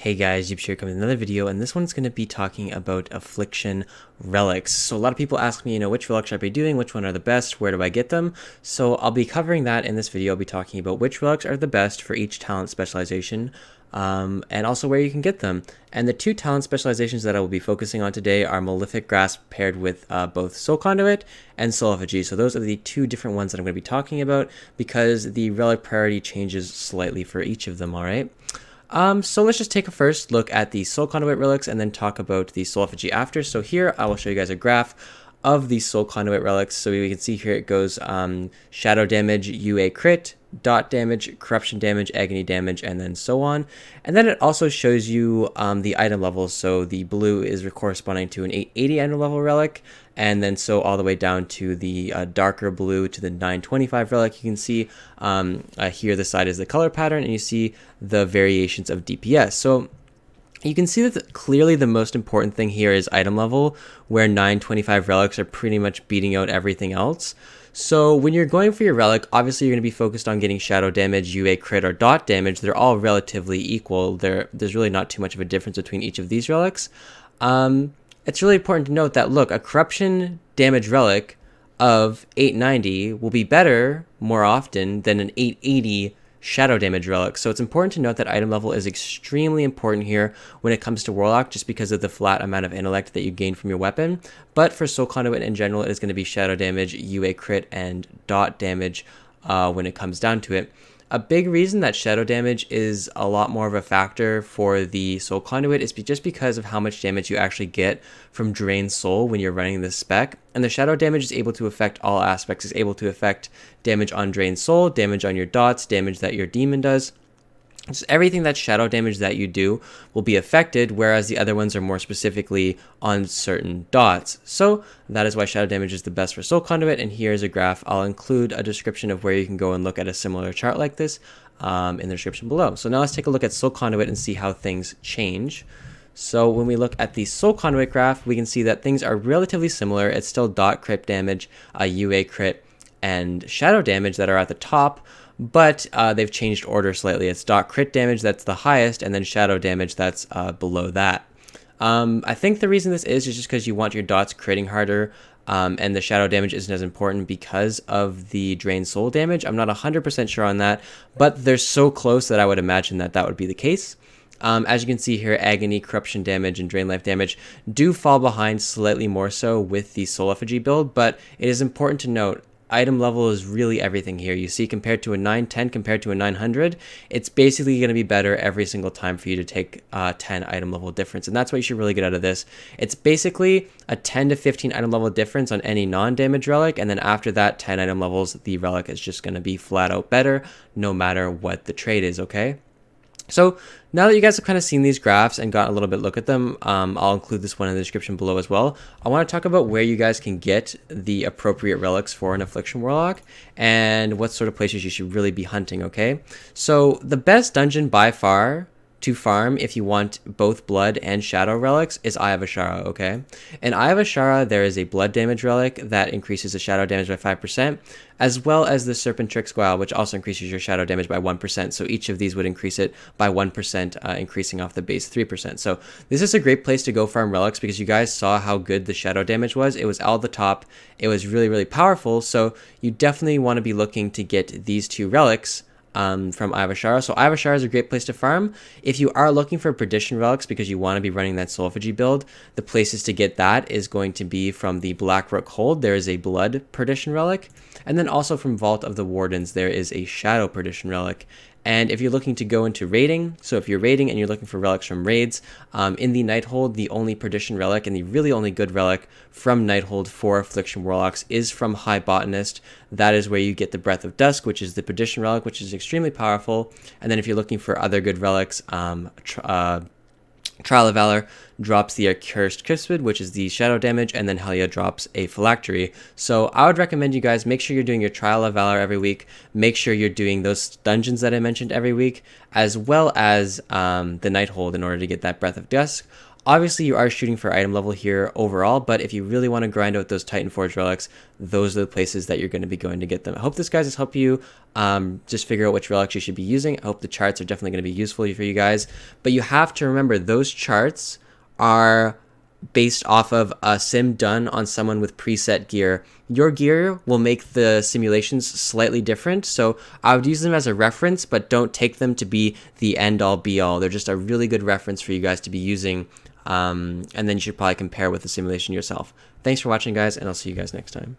Hey guys, Yipzarena coming with another video, and this one's going to be talking about Affliction relics. So a lot of people ask me, which relics should I be doing, which one are the best, where do I get them? So I'll be covering that in this video. I'll be talking about which relics are the best for each talent specialization, and also where you can get them. And the two talent specializations that I will be focusing on today are Malefic Grasp paired with both Soul Conduit and Soul Effigy. So those are the two different ones that I'm going to be talking about because the relic priority changes slightly for each of them, alright? So let's just take a first look at the Soul Conduit relics and then talk about the Soul Effigy after. So here I will show you guys a graph of the Soul Conduit relics. So we can see here it goes shadow damage, UA crit, dot damage, corruption damage, agony damage, and then so on. And then it also shows you the item levels. So the blue is corresponding to an 880 item level relic, and then so all the way down to the darker blue to the 925 relic. You can see here the side is the color pattern, and you see the variations of DPS. So you can see that clearly the most important thing here is item level, where 925 relics are pretty much beating out everything else. So when you're going for your relic, obviously you're going to be focused on getting shadow damage, UA crit, or dot damage. They're all relatively equal. There's really not too much of a difference between each of these relics. It's really important to note that, look, a corruption damage relic of 890 will be better more often than an 880 shadow damage relic. So it's important to note that item level is extremely important here when it comes to Warlock, just because of the flat amount of intellect that you gain from your weapon. But for Soul Conduit in general, it is going to be shadow damage, UA crit, and dot damage when it comes down to it. A big reason that shadow damage is a lot more of a factor for the Soul Conduit is just because of how much damage you actually get from Drained Soul when you're running this spec. And the shadow damage is able to affect all aspects. It's able to affect damage on Drained Soul, damage on your dots, damage that your demon does. Just everything that's shadow damage that you do will be affected, whereas the other ones are more specifically on certain dots. So that is why shadow damage is the best for Soul Conduit, and here's a graph. I'll include a description of where you can go and look at a similar chart like this in the description below. So now let's take a look at Soul Conduit and see how things change. So when we look at the Soul Conduit graph, we can see that things are relatively similar. It's still dot crit damage, UA crit, and shadow damage that are at the top, but they've changed order slightly. It's dot crit damage that's the highest, and then shadow damage that's below that. I think the reason this is just because you want your dots critting harder, and the shadow damage isn't as important because of the drained soul damage. I'm not 100% sure on that, but they're so close that I would imagine that that would be the case. As you can see here, agony, corruption damage, and drain life damage do fall behind slightly more so with the Soul Effigy build, but it is important to note item level is really everything here. You see, compared to a 910 compared to a 900, it's basically going to be better every single time for you to take 10 item level difference, and that's what you should really get out of this. It's basically a 10 to 15 item level difference on any non-damage relic, and then after that 10 item levels, the relic is just going to be flat out better no matter what the trade is, okay? So now that you guys have kind of seen these graphs and got a little bit look at them, I'll include this one in the description below as well. I want to talk about where you guys can get the appropriate relics for an Affliction Warlock and what sort of places you should really be hunting, okay? So the best dungeon by far to farm if you want both blood and shadow relics is Eye of Ashara, okay? In Eye of Ashara, there is a blood damage relic that increases the shadow damage by 5%, as well as the Serpent Trick Squall, which also increases your shadow damage by 1%. So each of these would increase it by 1%, increasing off the base 3%. So this is a great place to go farm relics because you guys saw how good the shadow damage was. It was all the top. It was really, really powerful. So you definitely want to be looking to get these two relics from Eye of Ashara. So Eye of Ashara is a great place to farm. If you are looking for Perdition relics because you want to be running that Soul Effigy build, the places to get that is going to be from the Blackrook Hold. There is a Blood Perdition relic, and then also from Vault of the Wardens there is a Shadow Perdition relic. And if you're looking to go into raiding, so if you're raiding and you're looking for relics from raids, in the Nighthold, the only Perdition relic and the really only good relic from Nighthold for Affliction Warlocks is from High Botanist. That is where you get the Breath of Dusk, which is the Perdition relic, which is extremely powerful. And then if you're looking for other good relics, Trial of Valor drops the Accursed Cuspid, which is the shadow damage, and then Helia drops a Phylactery. So I would recommend you guys make sure you're doing your Trial of Valor every week, make sure you're doing those dungeons that I mentioned every week, as well as the Nighthold in order to get that Breath of Dusk. Obviously, you are shooting for item level here overall, but if you really want to grind out those Titan Forge relics, those are the places that you're going to be going to get them. I hope this, guys, has helped you just figure out which relics you should be using. I hope the charts are definitely going to be useful for you guys. But you have to remember, those charts are based off of a sim done on someone with preset gear. Your gear will make the simulations slightly different, so I would use them as a reference, but don't take them to be the end-all be-all. They're just a really good reference for you guys to be using, and then you should probably compare with the simulation yourself. Thanks for watching, guys, and I'll see you guys next time.